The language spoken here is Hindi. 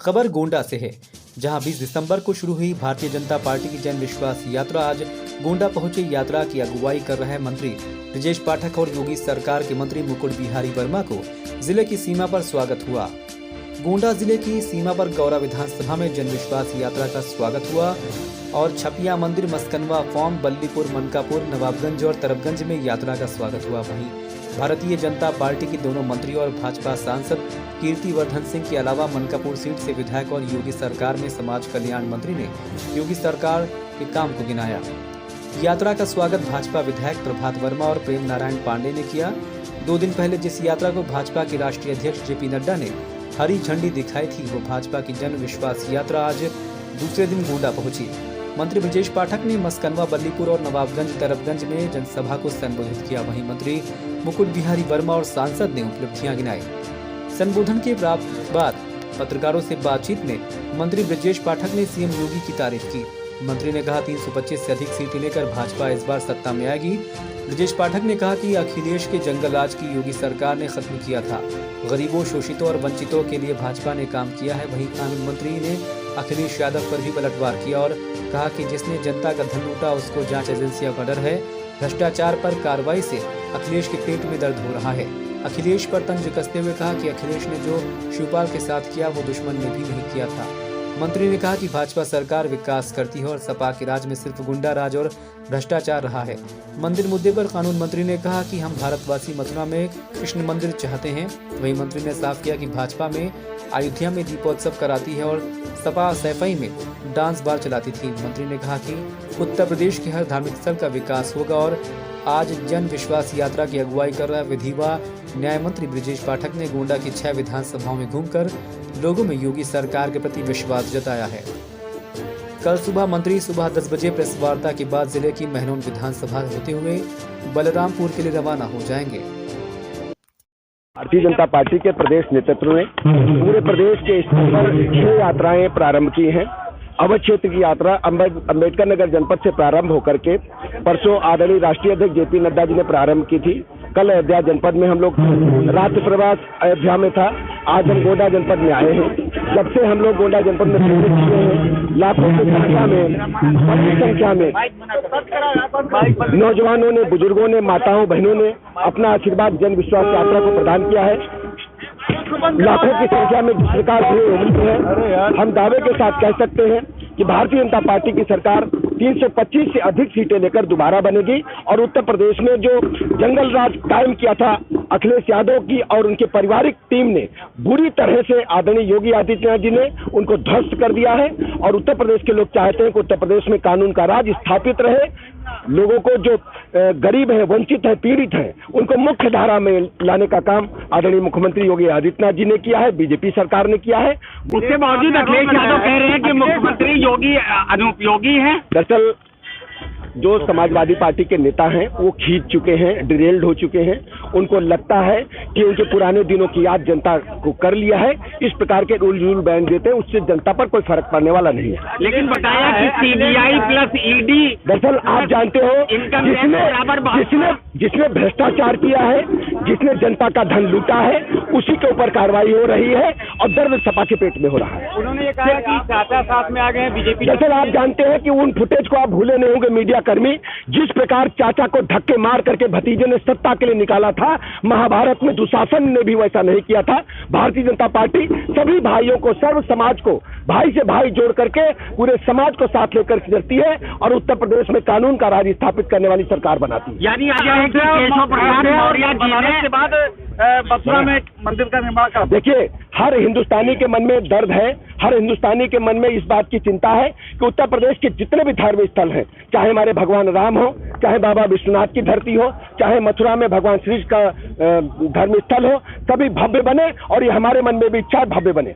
खबर गोंडा से है, जहां 20 दिसंबर को शुरू हुई भारतीय जनता पार्टी की जन विश्वास यात्रा आज गोंडा पहुंची। यात्रा की अगुवाई कर रहे मंत्री ब्रजेश पाठक और योगी सरकार के मंत्री मुकुट बिहारी वर्मा को जिले की सीमा पर स्वागत हुआ। गोंडा जिले की सीमा पर गौरा विधानसभा में जन विश्वास यात्रा का स्वागत हुआ और छपिया मंदिर, मस्कनवा फॉर्म, बल्लीपुर, मनकापुर, नवाबगंज और तरबगंज में यात्रा का स्वागत हुआ। वहीं भारतीय जनता पार्टी के दोनों मंत्री और भाजपा सांसद कीर्तिवर्धन सिंह के अलावा मनकापुर सीट से विधायक और योगी सरकार में समाज कल्याण मंत्री ने योगी सरकार के काम को गिनाया। यात्रा का स्वागत भाजपा विधायक प्रभात वर्मा और प्रेम नारायण पांडे ने किया। 2 दिन पहले जिस यात्रा को भाजपा के राष्ट्रीय अध्यक्ष जेपी नड्डा ने हरी झंडी दिखाई थी, वो भाजपा की जन विश्वास यात्रा आज दूसरे दिन गोंडा पहुंची। मंत्री ब्रजेश पाठक ने मस्कनवा, बल्लीपुर और नवाबगंज, तरबगंज में जनसभा को संबोधित किया। वहीं मंत्री मुकुट बिहारी वर्मा और सांसद ने उपलब्धियां गिनाई। संबोधन के बाद पत्रकारों से बातचीत में मंत्री ब्रजेश पाठक ने सीएम योगी की तारीफ की। मंत्री ने कहा 325 से अधिक सीटें लेकर भाजपा इस बार सत्ता में आएगी। ब्रजेश पाठक ने कहा कि अखिलेश के जंगल राज की योगी सरकार ने खत्म किया था। गरीबों, शोषितों और वंचितों के लिए भाजपा ने काम किया है। वहीं कानून मंत्री ने अखिलेश यादव पर भी पलटवार किया और कहा कि जिसने जनता का धन लूटा उसको जांच एजेंसियों का डर है। भ्रष्टाचार पर कार्रवाई से अखिलेश के पेट में दर्द हो रहा है। अखिलेश पर तंज कसते हुए कहा कि अखिलेश ने जो शिवपाल के साथ किया वो दुश्मन ने भी नहीं किया था। मंत्री ने कहा कि भाजपा सरकार विकास करती है और सपा के राज में सिर्फ गुंडा राज और भ्रष्टाचार रहा है। मंदिर मुद्दे पर कानून मंत्री ने कहा कि हम भारतवासी मथुरा में कृष्ण मंदिर चाहते हैं। वहीं मंत्री ने साफ किया कि भाजपा में अयोध्या में दीपोत्सव कराती है और सपा सैफई में डांस बार चलाती थी। मंत्री ने कहा कि उत्तर प्रदेश के हर धार्मिक स्थल का विकास होगा और आज जन विश्वास यात्रा की अगुवाई कर रहा विधि व न्याय मंत्री ब्रजेश पाठक ने गोंडा की 6 विधानसभाओं में घूमकर लोगों में योगी सरकार के प्रति विश्वास जताया है। कल सुबह मंत्री सुबह 10 बजे प्रेस वार्ता के बाद जिले की महनौन विधानसभा होते हुए बलरामपुर के लिए रवाना हो जाएंगे। भारतीय जनता पार्टी के प्रदेश नेतृत्व ने पूरे प्रदेश के स्तर पर 6 यात्राएं प्रारंभ की हैं। अवध क्षेत्र की यात्रा अम्बेडकर नगर जनपद से प्रारंभ होकर के परसों आदरणीय राष्ट्रीय अध्यक्ष जेपी नड्डा जी ने प्रारंभ की थी। कल अयोध्या जनपद में हम लोग रात्रि प्रवास अयोध्या में था। आज हम गोंडा जनपद में आए हैं। जब से हम लोग गोंडा जनपद में प्रवेश किए हैं, लाखों की संख्या में, बड़ी संख्या में नौजवानों ने, बुजुर्गों ने, माताओं, बहनों ने अपना आशीर्वाद जन विश्वास यात्रा को प्रदान किया है। लाखों की संख्या में जिस प्रकार भीड़ उमड़ी है, हम दावे के साथ कह सकते हैं कि भारतीय जनता पार्टी की सरकार 325 से अधिक सीटें लेकर दोबारा बनेगी और उत्तर प्रदेश में जो जंगल राज कायम किया था अखिलेश यादव की और उनके पारिवारिक टीम ने, बुरी तरह से आदरणीय योगी आदित्यनाथ जी ने उनको ध्वस्त कर दिया है। और उत्तर प्रदेश के लोग चाहते हैं कि उत्तर प्रदेश में कानून का राज स्थापित रहे। लोगों को जो गरीब है, वंचित है, पीड़ित है, उनको मुख्य धारा में लाने का काम आदरणीय मुख्यमंत्री योगी आदित्यनाथ जी ने किया है, बीजेपी सरकार ने किया है। उसके बावजूद अखिलेश यादव कह रहे हैं कि मुख्यमंत्री योगी अनुपयोगी है। दरअसल जो समाजवादी पार्टी के नेता हैं वो खींच चुके हैं, डिरेल्ड हो चुके हैं। उनको लगता है कि उनके पुराने दिनों की याद जनता को कर लिया है। इस प्रकार के रूल बैन देते हैं, उससे जनता पर कोई फर्क पड़ने वाला नहीं है। लेकिन बताया कि सीबीआई प्लस ईडी, दरअसल आप जानते हो जिसने भ्रष्टाचार किया है, जिसने जनता का धन लूटा है, उसी के ऊपर कार्रवाई हो रही है और दर्द सपा के पेट में हो रहा है। उन्होंने ये कहा कि चाचा साथ में आ गए बीजेपी। दरअसल आप जानते हैं कि उन फुटेज को आप भूले नहीं होंगे मीडिया कर्मी, जिस प्रकार चाचा को धक्के मार करके भतीजे ने सत्ता के लिए निकाला था। महाभारत में दुशासन ने भी वैसा नहीं किया था। भारतीय जनता पार्टी सभी भाइयों को, सर्व समाज को भाई से भाई जोड़ करके पूरे समाज को साथ लेकर चलती है और उत्तर प्रदेश में कानून का राज स्थापित करने वाली सरकार बनाती है। यानी केशव प्रसाद मौर्य जी ने बाद मथुरा में मंदिर का निर्माण कर। देखिए, हर हिंदुस्तानी के मन में दर्द है, हर हिंदुस्तानी के मन में इस बात की चिंता है कि उत्तर प्रदेश के जितने भी धार्मिक स्थल हैं, चाहे हमारे भगवान राम हो, चाहे बाबा विश्वनाथ की धरती हो, चाहे मथुरा में भगवान श्री का धर्म स्थल हो, सभी भव्य बने और ये हमारे मन में भी इच्छा भव्य बने।